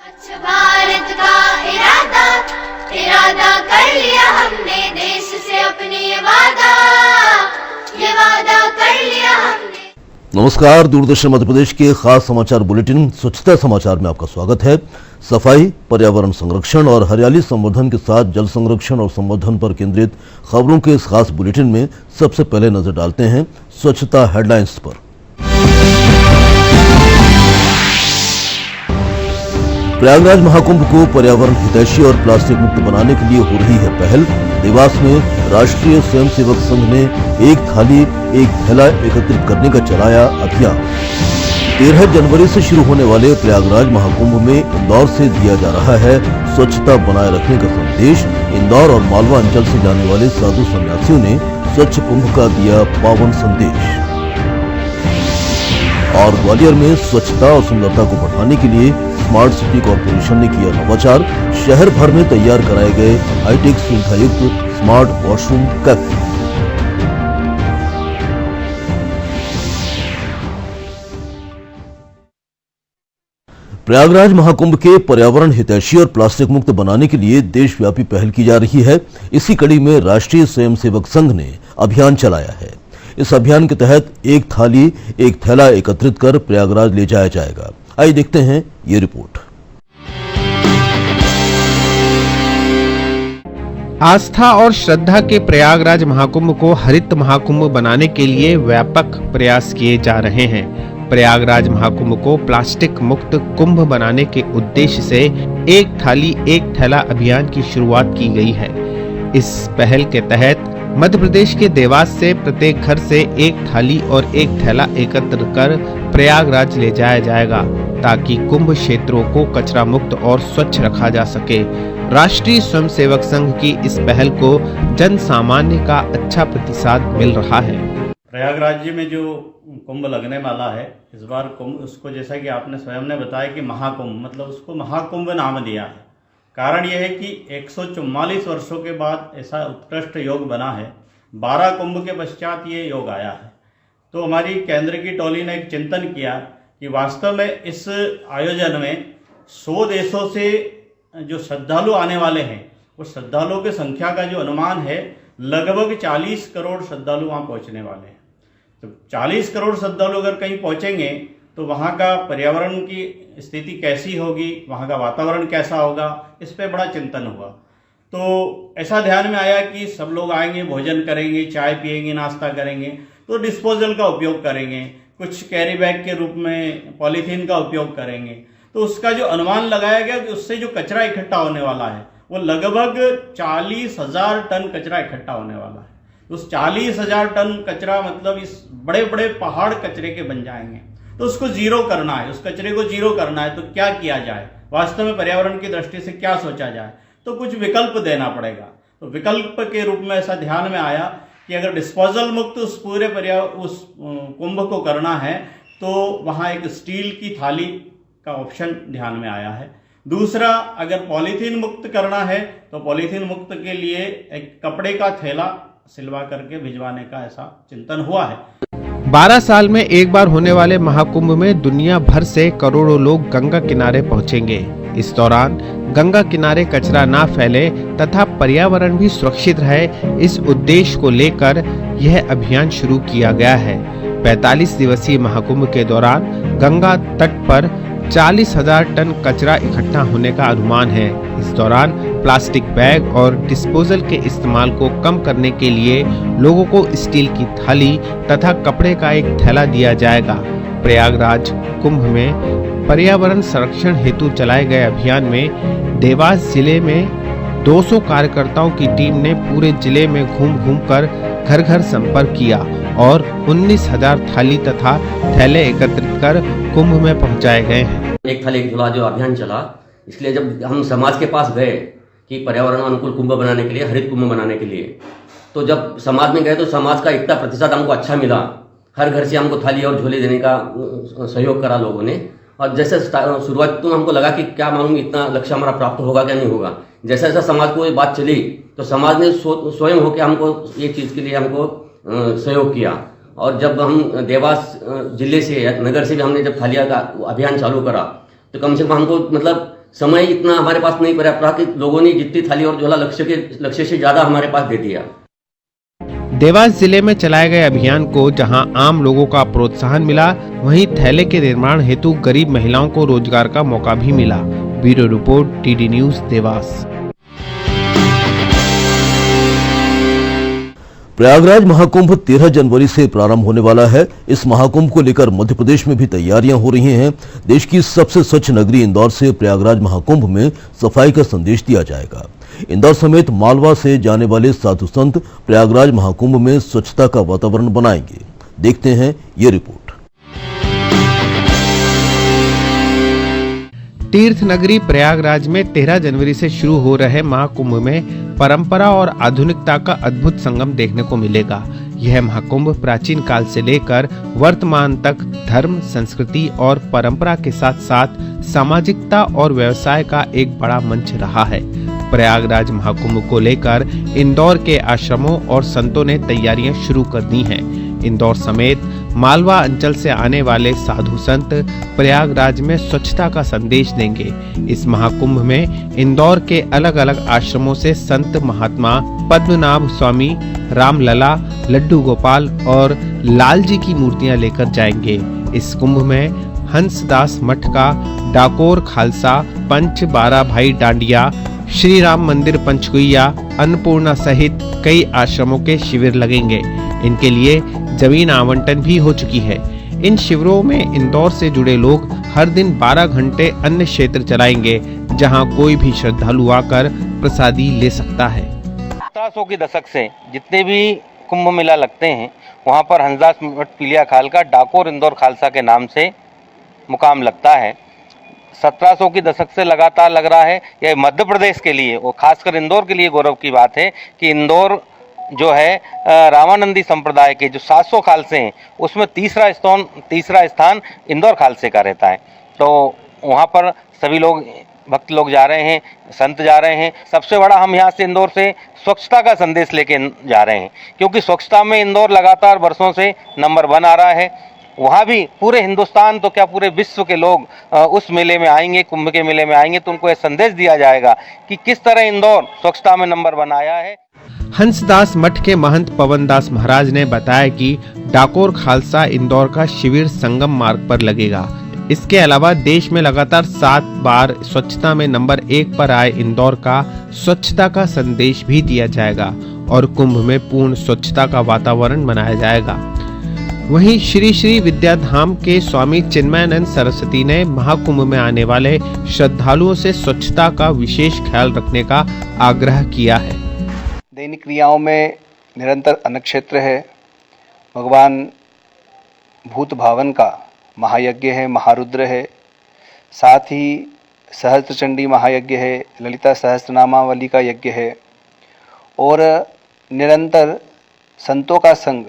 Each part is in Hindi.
स्वच्छ भारत का इरादा इरादा कर लिया हमने, देश से अपने ये वादा कर लिया हमने। नमस्कार, दूरदर्शन मध्य प्रदेश के खास समाचार बुलेटिन स्वच्छता समाचार में आपका स्वागत है। सफाई, पर्यावरण संरक्षण और हरियाली संवर्धन के साथ जल संरक्षण और संवर्धन पर केंद्रित खबरों के इस खास बुलेटिन में सबसे पहले नजर डालते हैं स्वच्छता हेडलाइंस पर। प्रयागराज महाकुंभ को पर्यावरण हितैषी और प्लास्टिक मुक्त बनाने के लिए हो रही है पहल। देवास में राष्ट्रीय स्वयंसेवक संघ ने एक थाली एक थैला एकत्रित करने का चलाया अभियान। 13 जनवरी से शुरू होने वाले प्रयागराज महाकुंभ में इंदौर से दिया जा रहा है स्वच्छता बनाए रखने का संदेश। इंदौर और मालवा अंचल से जाने वाले साधु सन्यासियों ने स्वच्छ कुंभ का दिया पावन संदेश। और ग्वालियर में स्वच्छता और सुंदरता को बढ़ाने के लिए स्मार्ट सिटी कॉर्पोरेशन ने किया नवाचार। शहर भर में तैयार कराए गए हाईटेक सुविधा युक्त smart washroom cafe. Prayagraj Mahakumbh के पर्यावरण हितैषी और प्लास्टिक मुक्त बनाने के लिए देशव्यापी पहल की जा रही है। इसी कड़ी में राष्ट्रीय स्वयंसेवक संघ ने अभियान चलाया है। इस अभियान के तहत एक थाली एक थैला एकत्रित कर प्रयागराज ले जाया जाएगा। आइए देखते हैं ये रिपोर्ट। आस्था और श्रद्धा के प्रयागराज महाकुंभ को हरित महाकुंभ बनाने के लिए व्यापक प्रयास किए जा रहे हैं। प्रयागराज महाकुंभ को प्लास्टिक मुक्त कुंभ बनाने के उद्देश्य से एक थाली एक थैला अभियान की शुरुआत की गई है। इस पहल के तहत मध्य प्रदेश के देवास से प्रत्येक घर से एक थाली और एक थैला एकत्र कर प्रयागराज ले जाया जाएगा, ताकि कुंभ क्षेत्रों को कचरा मुक्त और स्वच्छ रखा जा सके। राष्ट्रीय स्वयंसेवक संघ की इस पहल को जन सामान्य का अच्छा प्रतिसाद मिल रहा है। प्रयागराज जी में जो कुंभ लगने वाला है इस बार कुंभ, उसको जैसा कि आपने स्वयं ने बताया कि महाकुंभ, मतलब उसको महाकुंभ नाम दिया है। कारण यह है कि 144 वर्षों के बाद ऐसा उत्कृष्ट योग बना है। 12 कुंभ के पश्चात ये योग आया है। तो हमारी केंद्र की टोली ने एक चिंतन किया कि वास्तव में इस आयोजन में 100 देशों से जो श्रद्धालु आने वाले हैं, वो श्रद्धालुओं की संख्या का जो अनुमान है लगभग 40 करोड़ श्रद्धालु वहाँ पहुँचने वाले हैं। तो 40 करोड़ श्रद्धालु अगर कहीं पहुँचेंगे तो वहाँ का पर्यावरण की स्थिति कैसी होगी, वहाँ का वातावरण कैसा होगा, इस पे बड़ा चिंतन हुआ। तो ऐसा ध्यान में आया कि सब लोग आएंगे, भोजन करेंगे, चाय पिएंगे, नाश्ता करेंगे, तो डिस्पोजल का उपयोग करेंगे, कुछ कैरी बैग के रूप में पॉलीथीन का उपयोग करेंगे। तो उसका जो अनुमान लगाया गया कि उससे जो कचरा इकट्ठा होने वाला है वो लगभग 40,000 टन कचरा इकट्ठा होने वाला है। उस 40,000 टन कचरा मतलब इस बड़े बड़े पहाड़ कचरे के बन जाएंगे। तो उसको जीरो करना है, उस कचरे को जीरो करना है। तो क्या किया जाए, वास्तव में पर्यावरण की दृष्टि से क्या सोचा जाए, तो कुछ विकल्प देना पड़ेगा। तो विकल्प के रूप में ऐसा ध्यान में आया कि अगर डिस्पोजल मुक्त उस पूरे उस कुंभ को करना है तो वहाँ एक स्टील की थाली का ऑप्शन ध्यान में आया है। दूसरा, अगर पॉलीथीन मुक्त करना है तो पॉलीथीन मुक्त के लिए एक कपड़े का थैला सिलवा करके भिजवाने का ऐसा चिंतन हुआ है। 12 साल में एक बार होने वाले महाकुंभ में दुनिया भर से करोड़ों लोग गंगा किनारे पहुंचेंगे। इस दौरान गंगा किनारे कचरा ना फैले तथा पर्यावरण भी सुरक्षित रहे, इस उद्देश्य को लेकर यह अभियान शुरू किया गया है। 45 दिवसीय महाकुंभ के दौरान गंगा तट पर 40,000 टन कचरा इकट्ठा होने का अनुमान है। इस दौरान प्लास्टिक बैग और डिस्पोजल के इस्तेमाल को कम करने के लिए लोगों को स्टील की थाली तथा कपड़े का एक थैला दिया जाएगा। प्रयागराज कुंभ में पर्यावरण संरक्षण हेतु चलाए गए अभियान में देवास जिले में 200 कार्यकर्ताओं की टीम ने पूरे जिले में घूम कर घर घर संपर्क किया और 19,000 थाली तथा थैले एकत्रित कर कुंभ में पहुंचाए गए हैं। एक थाली एक झोला जो अभियान चला, इसलिए जब हम समाज के पास गए कि पर्यावरण अनुकूल कुंभ बनाने के लिए, हरित कुंभ बनाने के लिए, तो जब समाज में गए तो समाज का इतना प्रतिशत हमको अच्छा मिला। हर घर से हमको थाली और झोले देने का सहयोग करा लोगों ने। और जैसे शुरुआत तो हमको लगा कि क्या मालूम इतना लक्ष्य हमारा प्राप्त होगा क्या नहीं होगा। जैसा जैसा समाज को ये बात चली तो समाज ने स्वयं होकर हमको ये चीज़ के लिए हमको सहयोग किया। और जब हम देवास जिले से, नगर से भी हमने जब थालिया का अभियान चालू करा तो कम से कम हमको मतलब समय इतना हमारे पास नहीं पर्याप्त रहा कि लोगों ने जितनी थाली और झोला लक्ष्य से ज्यादा हमारे पास दे दिया। देवास जिले में चलाए गए अभियान को जहां आम लोगों का प्रोत्साहन मिला, वहीं थैले के निर्माण हेतु गरीब महिलाओं को रोजगार का मौका भी मिला। Bureau report, TD news, Dewas. Prayagraj Mahakumbh 13 जनवरी से प्रारंभ होने वाला है। इस महाकुंभ को लेकर मध्य प्रदेश में भी तैयारियां हो रही हैं। देश की सबसे स्वच्छ नगरी इंदौर से प्रयागराज महाकुंभ में सफाई का संदेश दिया जाएगा। इंदौर समेत मालवा से जाने वाले साधु संत प्रयागराज महाकुंभ में स्वच्छता का वातावरण बनाएंगे। देखते हैं ये रिपोर्ट। तीर्थ नगरी प्रयागराज में 13 जनवरी से शुरू हो रहे महाकुंभ में परंपरा और आधुनिकता का अद्भुत संगम देखने को मिलेगा। यह महाकुंभ प्राचीन काल से लेकर वर्तमान तक धर्म, संस्कृति और परंपरा के साथ साथ सामाजिकता और व्यवसाय का एक बड़ा मंच रहा है। प्रयागराज महाकुंभ को लेकर इंदौर के आश्रमों और संतों ने तैयारियां शुरू कर दी हैं। इंदौर समेत मालवा अंचल से आने वाले साधु संत प्रयागराज में स्वच्छता का संदेश देंगे। इस महाकुंभ में इंदौर के अलग अलग आश्रमों से संत महात्मा पद्मनाभ स्वामी, रामलला, लड्डू गोपाल और लाल जी की मूर्तियां लेकर जाएंगे। इस कुंभ में हंसदास मठ का डाकोर खालसा, पंच बारा भाई डांडिया, श्री राम मंदिर पंचकुइया, अन्नपूर्णा सहित कई आश्रमों के शिविर लगेंगे। इनके लिए जमीन आवंटन भी हो चुकी है। इन शिविरों में इंदौर से जुड़े लोग हर दिन 12 घंटे अन्य क्षेत्र चलाएंगे, जहां कोई भी श्रद्धालु आकर प्रसादी ले सकता है। 1700 के दशक से जितने भी कुंभ मेला लगते हैं, वहां पर हंसदास मठ पीलिया खाल का डाकोर इंदौर खालसा के नाम से मुकाम लगता है। 1700 के दशक से लगातार लग रहा है। यह मध्य प्रदेश के लिए और खासकर इंदौर के लिए गौरव की बात है कि इंदौर जो है रामानंदी संप्रदाय के जो 700 खालसे हैं, उसमें तीसरा स्थान इंदौर खालसे का रहता है। तो वहाँ पर सभी लोग, भक्त लोग जा रहे हैं, संत जा रहे हैं। सबसे बड़ा हम यहाँ से इंदौर से स्वच्छता का संदेश लेके जा रहे हैं, क्योंकि स्वच्छता में इंदौर लगातार वर्षों से नंबर 1 आ रहा है। वहाँ भी पूरे हिंदुस्तान तो क्या पूरे विश्व के लोग उस मेले में आएंगे, कुंभ के मेले में आएंगे, तो उनको यह संदेश दिया जाएगा कि किस तरह इंदौर स्वच्छता में नंबर 1 आया है। हंसदास मठ के महंत पवन दास महाराज ने बताया कि डाकोर खालसा इंदौर का शिविर संगम मार्ग पर लगेगा। इसके अलावा देश में लगातार 7 बार स्वच्छता में नंबर 1 पर आए इंदौर का स्वच्छता का संदेश भी दिया जाएगा और कुंभ में पूर्ण स्वच्छता का वातावरण बनाया जाएगा। वहीं श्री श्री विद्याधाम के स्वामी चिन्मयानंद सरस्वती ने महाकुंभ में आने वाले श्रद्धालुओं से स्वच्छता का विशेष ख्याल रखने का आग्रह किया है। दैनिक क्रियाओं में निरंतर अन्नक्षेत्र है। भगवान भूत भावन का महायज्ञ है, महारुद्र है। साथ ही सहस्त्र चंडी महायज्ञ है, ललिता सहस्त्रनामावली का यज्ञ है और निरंतर संतों का संग,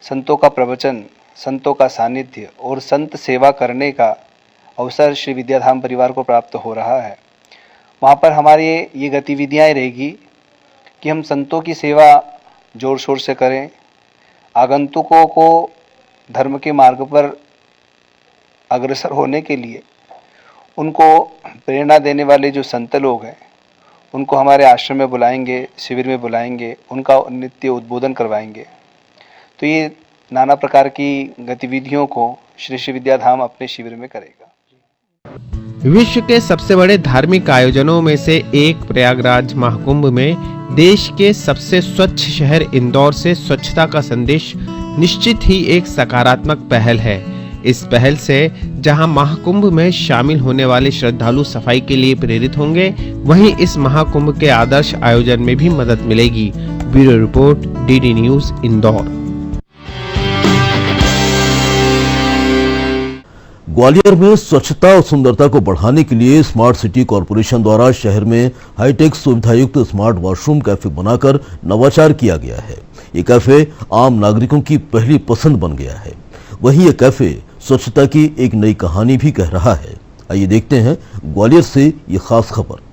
संतों का प्रवचन, संतों का सानिध्य और संत सेवा करने का अवसर श्री विद्याधाम परिवार को प्राप्त हो रहा है। वहाँ पर हमारी ये गतिविधियाँ रहेगी कि हम संतों की सेवा जोर शोर से करें, आगंतुकों को धर्म के मार्ग पर अग्रसर होने के लिए उनको प्रेरणा देने वाले जो संत लोग हैं, उनको हमारे आश्रम में बुलाएंगे, शिविर में बुलाएंगे, उनका नित्य उद्बोधन करवाएंगे। तो ये नाना प्रकार की गतिविधियों को श्री श्री विद्याधाम अपने शिविर में करेगा। विश्व के सबसे बड़े धार्मिक आयोजनों में से एक प्रयागराज महाकुंभ में देश के सबसे स्वच्छ शहर इंदौर से स्वच्छता का संदेश निश्चित ही एक सकारात्मक पहल है। इस पहल से जहां महाकुंभ में शामिल होने वाले श्रद्धालु सफाई के लिए प्रेरित होंगे, वहीं इस महाकुंभ के आदर्श आयोजन में भी मदद मिलेगी। Bureau report, DD news, Indore. Gwalior में स्वच्छता और सुंदरता को बढ़ाने के लिए स्मार्ट सिटी कॉरपोरेशन द्वारा शहर में हाईटेक सुविधायुक्त स्मार्ट वॉशरूम कैफे बनाकर नवाचार किया गया है। ये कैफे आम नागरिकों की पहली पसंद बन गया है। वहीं ये कैफे स्वच्छता की एक नई कहानी भी कह रहा है। आइए देखते हैं ग्वालियर से ये खास खबर।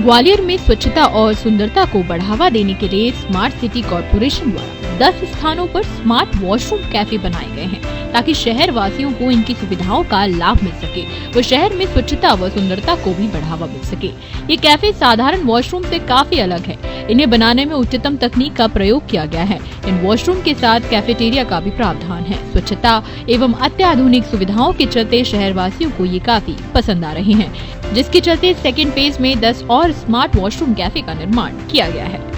ग्वालियर में स्वच्छता और सुंदरता को बढ़ावा देने के लिए स्मार्ट सिटी कॉरपोरेशन द्वारा 10 स्थानों पर स्मार्ट वॉशरूम कैफे बनाए गए हैं ताकि शहर वासियों को इनकी सुविधाओं का लाभ मिल सके व शहर में स्वच्छता व सुंदरता को भी बढ़ावा मिल सके। ये कैफे साधारण वॉशरूम से काफी अलग है। इन्हें बनाने में उच्चतम तकनीक का प्रयोग किया गया है। इन वॉशरूम के साथ कैफेटेरिया का भी प्रावधान है। स्वच्छता एवं अत्याधुनिक सुविधाओं के चलते शहर वासियों को ये काफी पसंद आ रहे हैं, जिसके चलते सेकेंड फेज में 10 और स्मार्ट वॉशरूम कैफे का निर्माण किया गया है।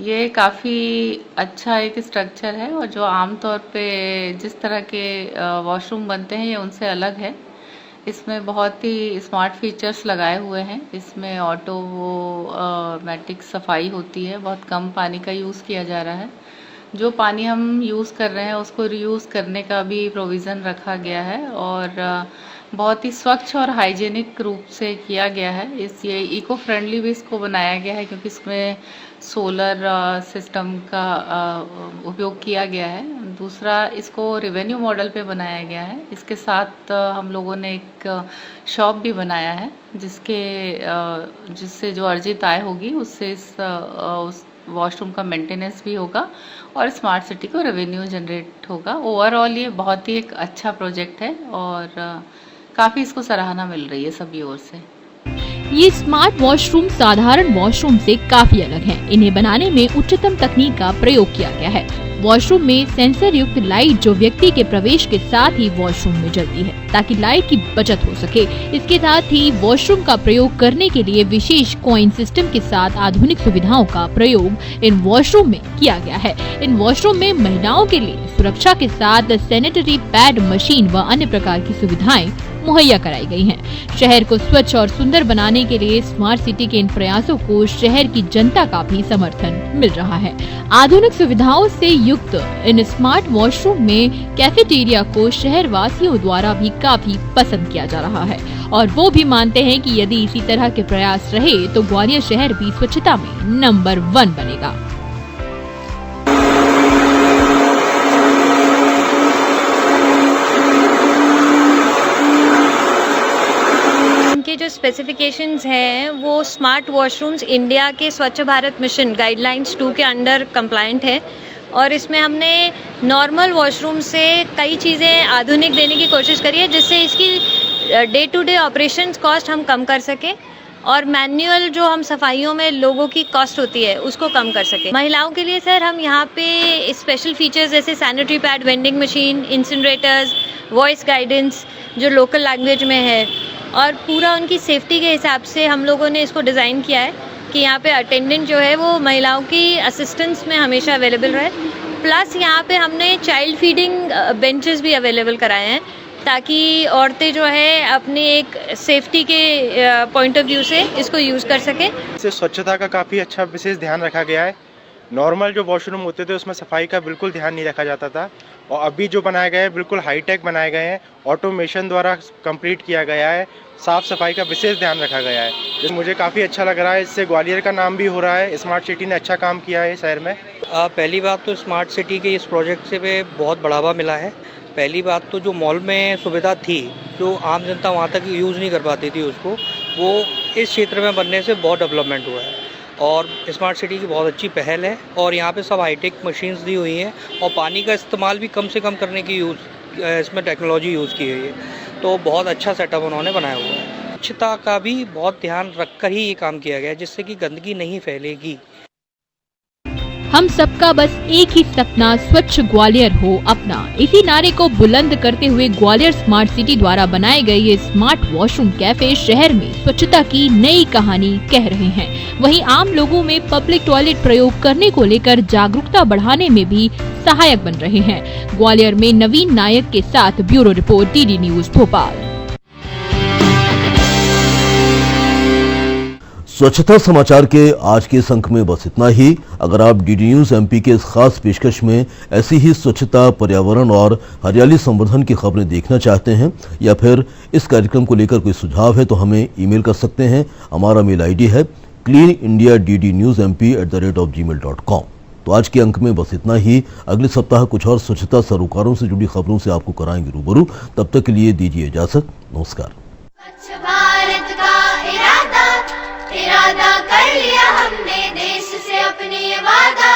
ये काफ़ी अच्छा एक स्ट्रक्चर है और जो आमतौर पे जिस तरह के वॉशरूम बनते हैं ये उनसे अलग है। इसमें बहुत ही स्मार्ट फीचर्स लगाए हुए हैं। इसमें ऑटोमेटिक सफाई होती है, बहुत कम पानी का यूज़ किया जा रहा है। जो पानी हम यूज़ कर रहे हैं उसको रीयूज़ करने का भी प्रोविज़न रखा गया है और बहुत ही स्वच्छ और हाइजीनिक रूप से किया गया है। ये इको फ्रेंडली भी इसको बनाया गया है क्योंकि इसमें सोलर सिस्टम का उपयोग किया गया है। दूसरा, इसको रेवेन्यू मॉडल पे बनाया गया है। इसके साथ हम लोगों ने एक शॉप भी बनाया है जिससे जो अर्जित आय होगी उससे उस वॉशरूम का मेंटेनेंस भी होगा और स्मार्ट सिटी को रेवेन्यू जनरेट होगा। ओवरऑल ये बहुत ही एक अच्छा प्रोजेक्ट है और काफ़ी इसको सराहना मिल रही है सभी ओर से। ये स्मार्ट वॉशरूम साधारण वॉशरूम से काफी अलग हैं। इन्हें बनाने में उच्चतम तकनीक का प्रयोग किया गया है। वॉशरूम में सेंसर युक्त लाइट जो व्यक्ति के प्रवेश के साथ ही वॉशरूम में जलती है ताकि लाइट की बचत हो सके। इसके साथ ही वॉशरूम का प्रयोग करने के लिए विशेष कॉइन सिस्टम के साथ आधुनिक सुविधाओं का प्रयोग इन वॉशरूम में किया गया है। इन वॉशरूम में महिलाओं के लिए सुरक्षा के साथ सैनिटरी पैड मशीन व अन्य प्रकार की सुविधाएं मुहैया कराई गई हैं। शहर को स्वच्छ और सुंदर बनाने के लिए स्मार्ट सिटी के इन प्रयासों को शहर की जनता का भी समर्थन मिल रहा है। आधुनिक सुविधाओं से युक्त इन स्मार्ट वॉशरूम में कैफेटेरिया को शहर वासियों द्वारा भी काफी पसंद किया जा रहा है और वो भी मानते हैं कि यदि इसी तरह के प्रयास रहे तो ग्वालियर शहर भी स्वच्छता में नंबर 1 बनेगा। के जो स्पेसिफिकेशंस हैं वो स्मार्ट वॉशरूम्स इंडिया के स्वच्छ भारत मिशन गाइडलाइंस 2 के अंडर कंप्लायंट है और इसमें हमने नॉर्मल वॉशरूम से कई चीज़ें आधुनिक देने की कोशिश करी है जिससे इसकी day to day operations cost हम कम कर सकें और मैनुअल जो हम सफाइयों में लोगों की कॉस्ट होती है उसको कम कर सकें। महिलाओं के लिए सर हम यहाँ पे स्पेशल फीचर्स जैसे sanitary pad, vending machine, incinerators, voice guidance जो लोकल लैंग्वेज में है और पूरा उनकी सेफ्टी के हिसाब से हम लोगों ने इसको डिज़ाइन किया है कि यहाँ पे अटेंडेंट जो है वो महिलाओं की असिस्टेंस में हमेशा अवेलेबल रहे। प्लस यहाँ पे हमने चाइल्ड फीडिंग बेंचेस भी अवेलेबल कराए हैं ताकि औरतें जो है अपनी एक सेफ्टी के पॉइंट ऑफ व्यू से इसको यूज़ कर सकें। इससे स्वच्छता का काफ़ी अच्छा विशेष ध्यान रखा गया है। नॉर्मल जो वॉशरूम होते थे उसमें सफाई का बिल्कुल ध्यान नहीं रखा जाता था और अभी जो बनाए गए हैं बिल्कुल हाईटेक बनाए गए हैं, ऑटोमेशन द्वारा कंप्लीट किया गया है, साफ़ सफाई का विशेष ध्यान रखा गया है। जिस मुझे काफ़ी अच्छा लग रहा है, इससे ग्वालियर का नाम भी हो रहा है। स्मार्ट सिटी ने अच्छा काम किया है शहर में। पहली बात तो स्मार्ट सिटी के इस प्रोजेक्ट से पे बहुत बढ़ावा मिला है। पहली बात तो जो मॉल में सुविधा थी जो आम जनता वहाँ तक यूज़ नहीं कर पाती थी उसको, वो इस क्षेत्र में बनने से बहुत डेवलपमेंट हुआ है और स्मार्ट सिटी की बहुत अच्छी पहल है और यहाँ पे सब हाईटेक मशीन्स दी हुई हैं और पानी का इस्तेमाल भी कम से कम करने की इसमें टेक्नोलॉजी यूज़ की गई है। तो बहुत अच्छा सेटअप उन्होंने बनाया हुआ है। स्वच्छता का भी बहुत ध्यान रखकर ही ये काम किया गया है जिससे कि गंदगी नहीं फैलेगी। हम सबका बस एक ही सपना स्वच्छ ग्वालियर हो अपना। इसी नारे को बुलंद करते हुए ग्वालियर स्मार्ट सिटी द्वारा बनाए गए ये स्मार्ट वॉशरूम कैफे शहर में स्वच्छता की नई कहानी कह रहे हैं। वहीं आम लोगों में पब्लिक टॉयलेट प्रयोग करने को लेकर जागरूकता बढ़ाने में भी सहायक बन रहे हैं। ग्वालियर में नवीन नायक के साथ bureau report DD news Bhopal. स्वच्छता समाचार के आज के इस अंक में बस इतना ही। अगर आप डीडी न्यूज एमपी के इस खास पेशकश में ऐसी ही स्वच्छता, पर्यावरण और हरियाली संवर्धन की खबरें देखना चाहते हैं या फिर इस कार्यक्रम को लेकर कोई सुझाव है तो हमें ईमेल कर सकते हैं। हमारा मेल आईडी है cleanindiaddnewsmp@gmail.com। तो आज के अंक में बस इतना ही। अगले सप्ताह कुछ और स्वच्छता सरोकारों से जुड़ी खबरों से आपको कराएंगे रूबरू। तब तक के लिए दीजिए इजाजत। नमस्कार। स्वच्छ भारत का इरादा कर लिया हमने, देश से अपनी वादा